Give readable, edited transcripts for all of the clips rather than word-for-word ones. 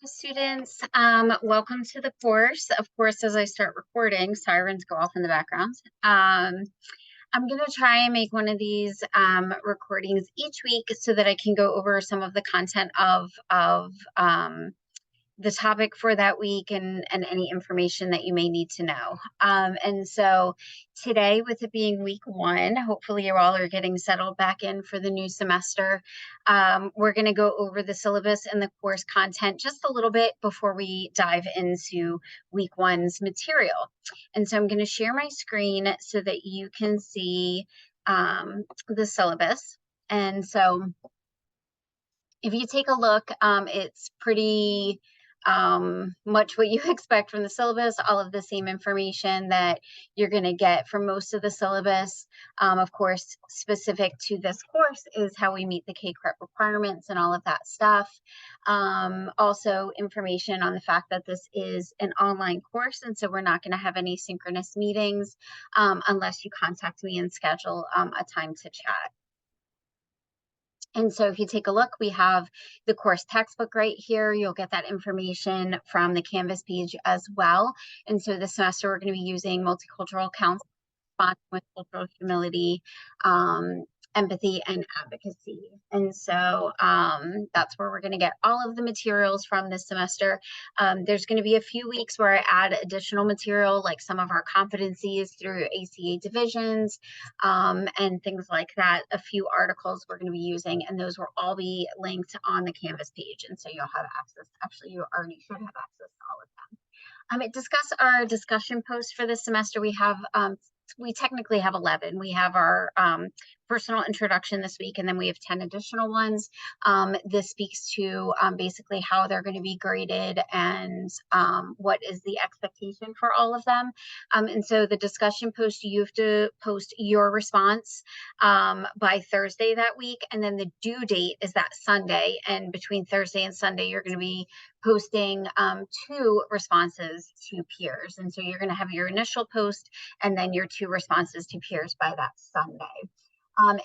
Students, welcome to the course. Of course, as I start recording, sirens go off in the background. I'm going to try and make one of these recordings each week so that I can go over some of the content of the topic for that week and any information that you may need to know. And so today, with it being week one, hopefully you all are getting settled back in for the new semester. We're going to go over the syllabus and the course content just a little bit before we dive into week one's material. And so I'm going to share my screen so that you can see the syllabus. And so if you take a look, it's pretty much what you expect from the syllabus, all of the same information that you're going to get from most of the syllabus. Of course, specific to this course is how we meet the CACREP requirements and all of that stuff. Also information on the fact that this is an online course, and so we're not going to have any synchronous meetings unless you contact me and schedule a time to chat. And so if you take a look, we have the course textbook right here. You'll get that information from the Canvas page as well. And so this semester, we're going to be using multicultural counseling with cultural humility, empathy, and advocacy. And so that's where we're going to get all of the materials from this semester. There's going to be a few weeks where I add additional material, like some of our competencies through ACA divisions and things like that. A few articles we're going to be using, and those will all be linked on the Canvas page. And so you'll have access. Actually, you already should have access to all of them. It discuss our discussion posts for this semester. We technically have 11. We have our personal introduction this week, and then we have 10 additional ones. This speaks to basically how they're going to be graded and what is the expectation for all of them. And so the discussion post, you have to post your response by Thursday that week, and then the due date is that Sunday. And between Thursday and Sunday, you're going to be posting 2 responses to peers. And so you're going to have your initial post and then your 2 responses to peers by that Sunday.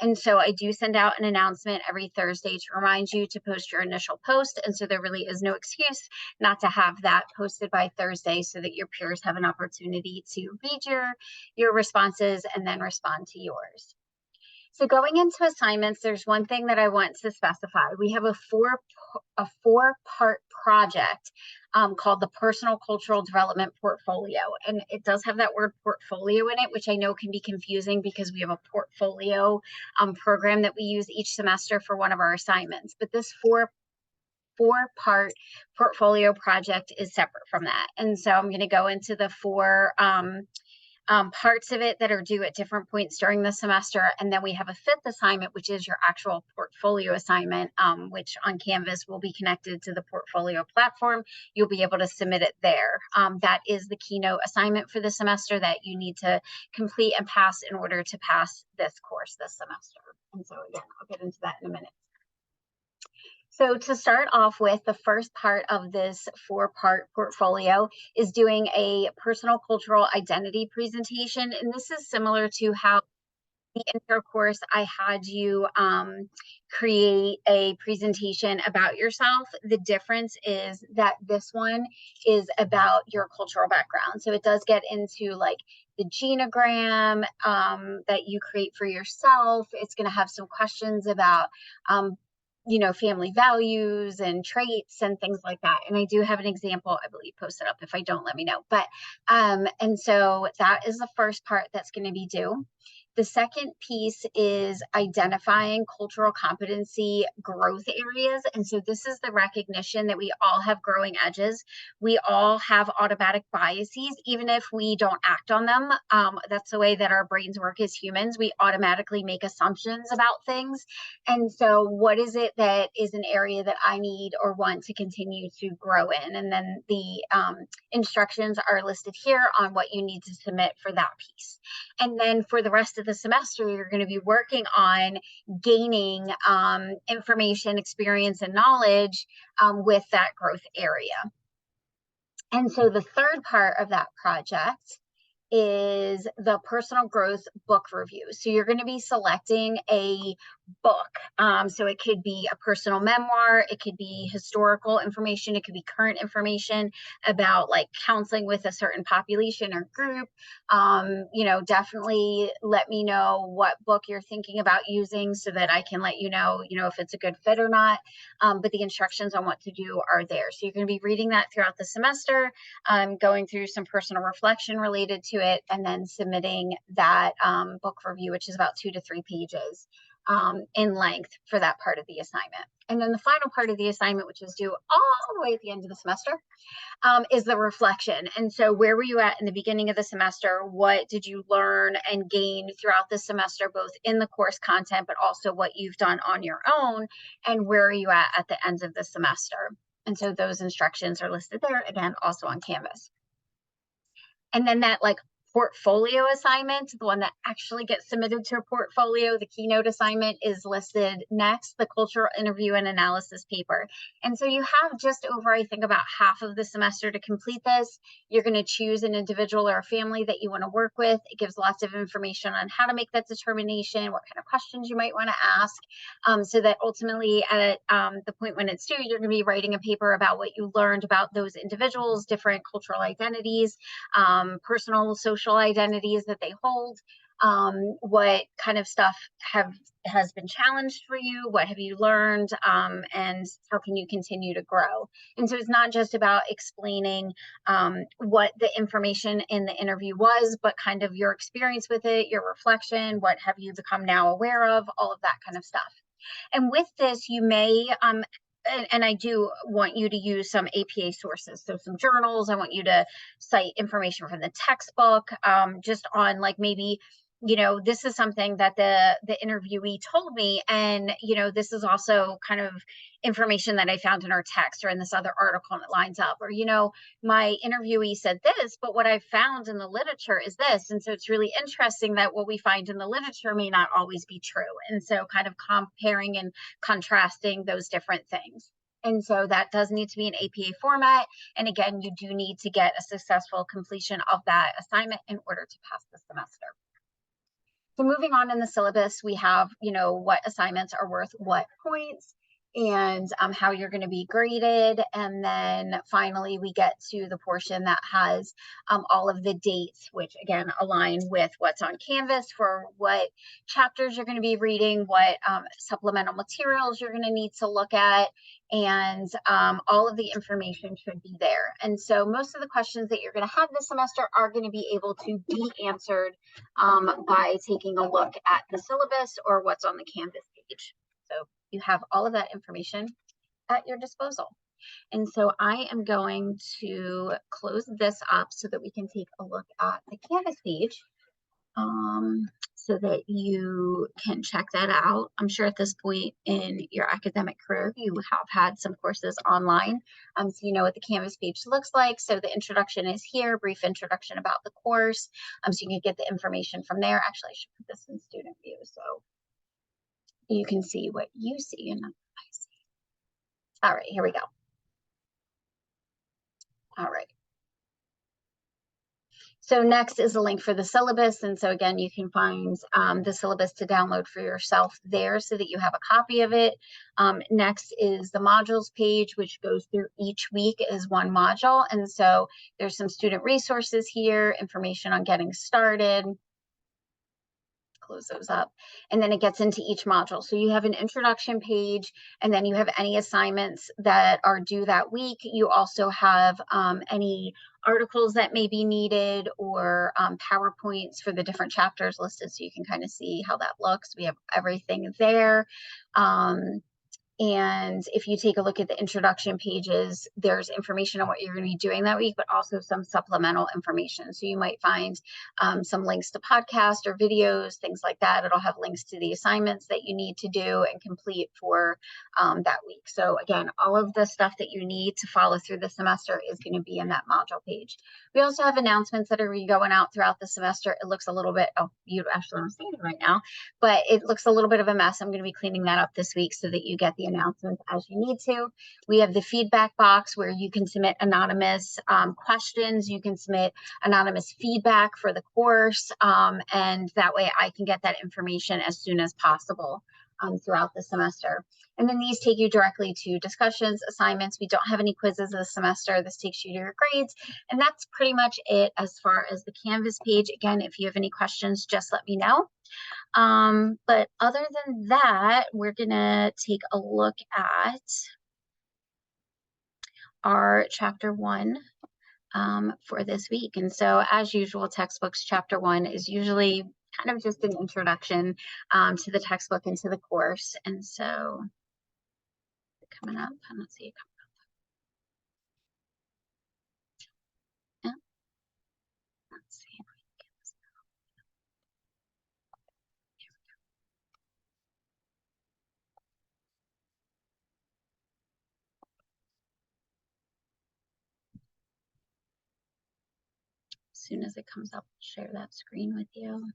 And so I do send out an announcement every Thursday to remind you to post your initial post. And so there really is no excuse not to have that posted by Thursday so that your peers have an opportunity to read your responses and then respond to yours. So going into assignments, there's one thing that I want to specify. We have a four-part project called the Personal Cultural Development Portfolio. And it does have that word portfolio in it, which I know can be confusing because we have a portfolio program that we use each semester for one of our assignments. But this four-part portfolio project is separate from that. And so I'm going to go into the 4 parts of it that are due at different points during the semester. And then we have a 5th assignment, which is your actual portfolio assignment, which on Canvas will be connected to the portfolio platform. You'll be able to submit it there. That is the keynote assignment for the semester that you need to complete and pass in order to pass this course this semester. And so again, I'll get into that in a minute. So to start off with, the first part of this 4-part portfolio is doing a personal cultural identity presentation. And this is similar to how the intro course I had you create a presentation about yourself. The difference is that this one is about your cultural background. So it does get into like the genogram that you create for yourself. It's going to have some questions about family values and traits and things like that. And I do have an example, I believe, posted up. If I don't, let me know. But, and so that is the first part that's going to be due. The second piece is identifying cultural competency growth areas. And so this is the recognition that we all have growing edges. We all have automatic biases, even if we don't act on them. That's the way that our brains work as humans. We automatically make assumptions about things. And so what is it that is an area that I need or want to continue to grow in? And then the instructions are listed here on what you need to submit for that piece. And then for the rest of the semester, you're going to be working on gaining information, experience, and knowledge with that growth area. And so the third part of that project is the personal growth book review. So you're going to be selecting a book. So it could be a personal memoir, it could be historical information, it could be current information about like counseling with a certain population or group. Definitely let me know what book you're thinking about using so that I can let you know, if it's a good fit or not. But the instructions on what to do are there. So you're going to be reading that throughout the semester, going through some personal reflection related to it, and then submitting that book review, which is about 2 to 3 pages in length for that part of the assignment. And then the final part of the assignment, which is due all the way at the end of the semester, is the reflection. And so where were you at in the beginning of the semester? What did you learn and gain throughout the semester, both in the course content, but also what you've done on your own? And where are you at the end of the semester? And so those instructions are listed there, again, also on Canvas. And then that like portfolio assignment, the one that actually gets submitted to a portfolio, the keynote assignment, is listed next, the cultural interview and analysis paper. And so you have just over, I think, about half of the semester to complete this. You're going to choose an individual or a family that you want to work with. It gives lots of information on how to make that determination, what kind of questions you might want to ask, so that ultimately at the point when it's due, you're going to be writing a paper about what you learned about those individuals, different cultural identities, personal, social identities that they hold, what kind of stuff has been challenged for you, what have you learned, and how can you continue to grow. And so it's not just about explaining what the information in the interview was, but kind of your experience with it, your reflection, what have you become now aware of, all of that kind of stuff. And with this, you may and I do want you to use some APA sources, so some journals. I want you to cite information from the textbook, just on like maybe, this is something that the interviewee told me, and this is also kind of information that I found in our text or in this other article, and it lines up. Or my interviewee said this, but what I found in the literature is this. And so it's really interesting that what we find in the literature may not always be true. And so kind of comparing and contrasting those different things. And so that does need to be an APA format. And again, you do need to get a successful completion of that assignment in order to pass the semester. So moving on in the syllabus, we have, what assignments are worth what points, and how you're going to be graded. And then finally, we get to the portion that has all of the dates, which again align with what's on Canvas for what chapters you're going to be reading, what supplemental materials you're going to need to look at, and all of the information should be there. And so most of the questions that you're going to have this semester are going to be able to be answered by taking a look at the syllabus or what's on the Canvas page. So you have all of that information at your disposal. And so I am going to close this up so that we can take a look at the Canvas page, so that you can check that out. I'm sure at this point in your academic career, you have had some courses online, so you know what the Canvas page looks like. So the introduction is here, brief introduction about the course, so you can get the information from there. Actually, I should put this in student view so you can see what you see and not what I see. All right, here we go. All right. So next is a link for the syllabus. And so again, you can find the syllabus to download for yourself there so that you have a copy of it. Next is the modules page, which goes through each week as one module. And so there's some student resources here, information on getting started. Close those up, and then it gets into each module. So you have an introduction page, and then you have any assignments that are due that week. You also have any articles that may be needed, or PowerPoints for the different chapters listed, so you can kind of see how that looks. We have everything there. And if you take a look at the introduction pages, there's information on what you're going to be doing that week, but also some supplemental information. So you might find some links to podcasts or videos, things like that. It'll have links to the assignments that you need to do and complete for that week. So again, all of the stuff that you need to follow through the semester is going to be in that module page. We also have announcements that are going out throughout the semester. It looks a little bit, oh, you actually aren't seeing it right now, but it looks a little bit of a mess. I'm going to be cleaning that up this week so that you get the announcements as you need to. We have the feedback box where you can submit anonymous questions. You can submit anonymous feedback for the course, and that way I can get that information as soon as possible throughout the semester. And then these take you directly to discussions, assignments. We don't have any quizzes this semester. This takes you to your grades. And that's pretty much it as far as the Canvas page. Again, if you have any questions, just let me know. But other than that, we're gonna take a look at our chapter 1 for this week. And so as usual, textbooks chapter 1 is usually kind of just an introduction to the textbook and to the course. And so coming up, I don't see it coming up. Yeah. Let's see. As soon as it comes up, I'll share that screen with you.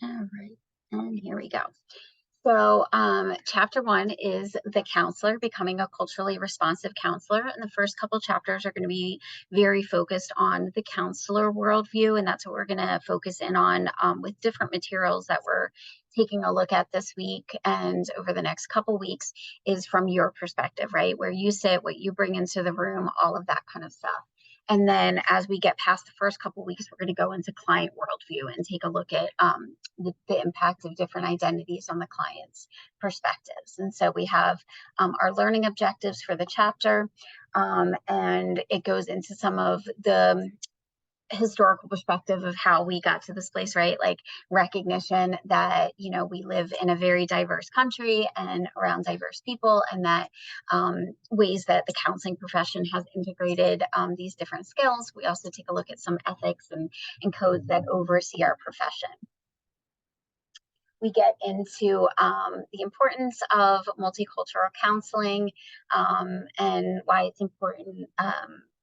All right, and here we go. So chapter 1 is the counselor, becoming a culturally responsive counselor. And the first couple chapters are going to be very focused on the counselor worldview. And that's what we're going to focus in on with different materials that we're taking a look at this week and over the next couple weeks is from your perspective, right? Where you sit, what you bring into the room, all of that kind of stuff. And then as we get past the first couple weeks, we're going to go into client worldview and take a look at the impact of different identities on the client's perspectives. And so we have our learning objectives for the chapter, and it goes into some of the historical perspective of how we got to this place, right? Like recognition that, you know, we live in a very diverse country and around diverse people, and that ways that the counseling profession has integrated these different skills. We also take a look at some ethics and codes that oversee our profession. We get into the importance of multicultural counseling and why it's important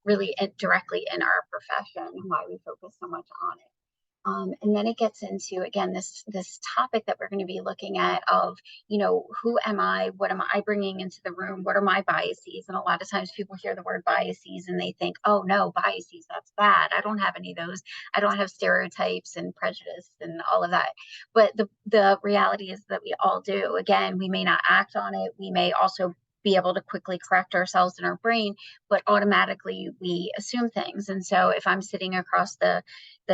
really directly in our profession and why we focus so much on it. And then it gets into, again, this topic that we're going to be looking at of, you know, who am I? What am I bringing into the room? What are my biases? And a lot of times people hear the word biases and they think, oh no, biases, that's bad. I don't have any of those. I don't have stereotypes and prejudice and all of that. But the reality is that we all do. Again, we may not act on it. We may also be able to quickly correct ourselves in our brain, but automatically we assume things. And so if I'm sitting across the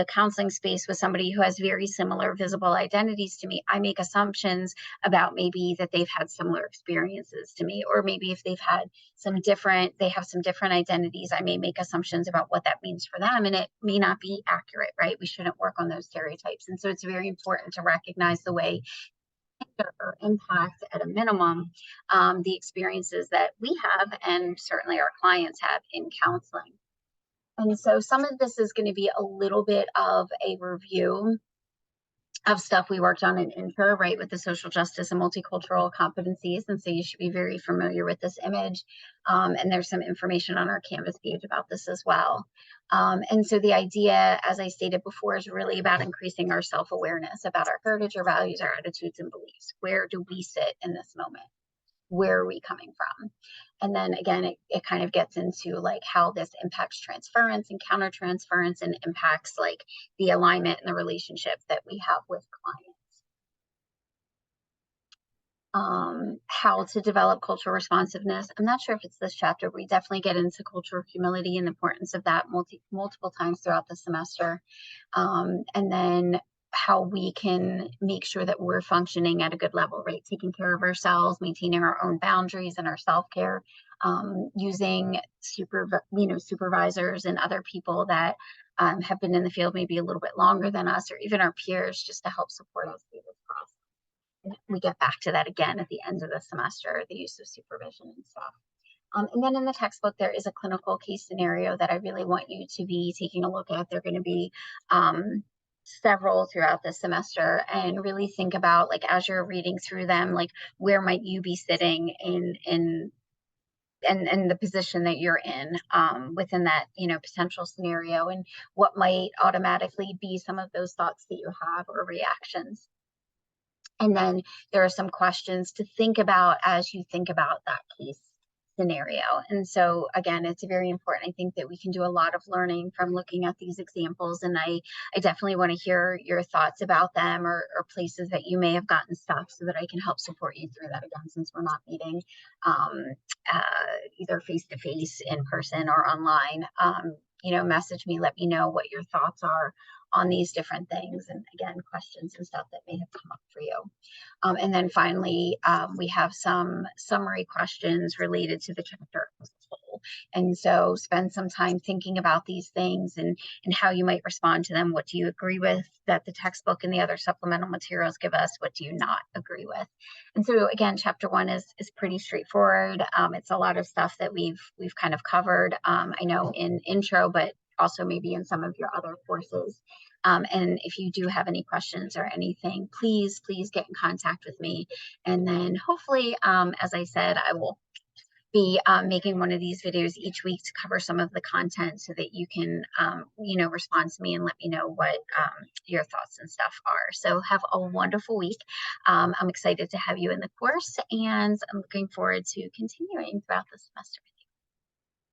counseling space with somebody who has very similar visible identities to me, I make assumptions about maybe that they've had similar experiences to me, or maybe if they have some different identities, I may make assumptions about what that means for them, and it may not be accurate, right? We shouldn't work on those stereotypes. And so it's very important to recognize the way or impact at a minimum the experiences that we have and certainly our clients have in counseling. And so some of this is going to be a little bit of a review of stuff we worked on in intro, right, with the social justice and multicultural competencies. And so you should be very familiar with this image. And there's some information on our Canvas page about this as well. And so the idea, as I stated before, is really about increasing our self-awareness about our heritage, our values, our attitudes, and beliefs. Where do we sit in this moment? Where are we coming from? And then again, it kind of gets into like how this impacts transference and countertransference and impacts like the alignment and the relationship that we have with clients. How to develop cultural responsiveness. I'm not sure if it's this chapter. We definitely get into cultural humility and the importance of that multiple times throughout the semester. And then how we can make sure that we're functioning at a good level, right? Taking care of ourselves, maintaining our own boundaries and our self-care, using supervisors and other people that have been in the field maybe a little bit longer than us, or even our peers, just to help support us through this process. And we get back to that again at the end of the semester, the use of supervision and stuff. And then in the textbook, there is a clinical case scenario that I really want you to be taking a look at. They're going to be several throughout the semester, and really think about, like, as you're reading through them, like, where might you be sitting in the position that you're in within that, you know, potential scenario, and what might automatically be some of those thoughts that you have or reactions. And then there are some questions to think about as you think about that case scenario. And so again, it's very important. I think that we can do a lot of learning from looking at these examples. And I definitely want to hear your thoughts about them, or places that you may have gotten stuck, so that I can help support you through that again, since we're not meeting um, either face to face in person or online. Message me, let me know what your thoughts are on these different things, and again, questions and stuff that may have come up for you. And then finally, we have some summary questions related to the chapter as a whole. And so spend some time thinking about these things, and how you might respond to them. What do you agree with that the textbook and the other supplemental materials give us? What do you not agree with? And so again, chapter 1 is pretty straightforward. It's a lot of stuff that we've kind of covered, I know in intro, but also maybe in some of your other courses. And if you do have any questions or anything, please get in contact with me. And then hopefully, as I said, I will be making one of these videos each week to cover some of the content, so that you can, respond to me and let me know what your thoughts and stuff are. So have a wonderful week. I'm excited to have you in the course, and I'm looking forward to continuing throughout the semester.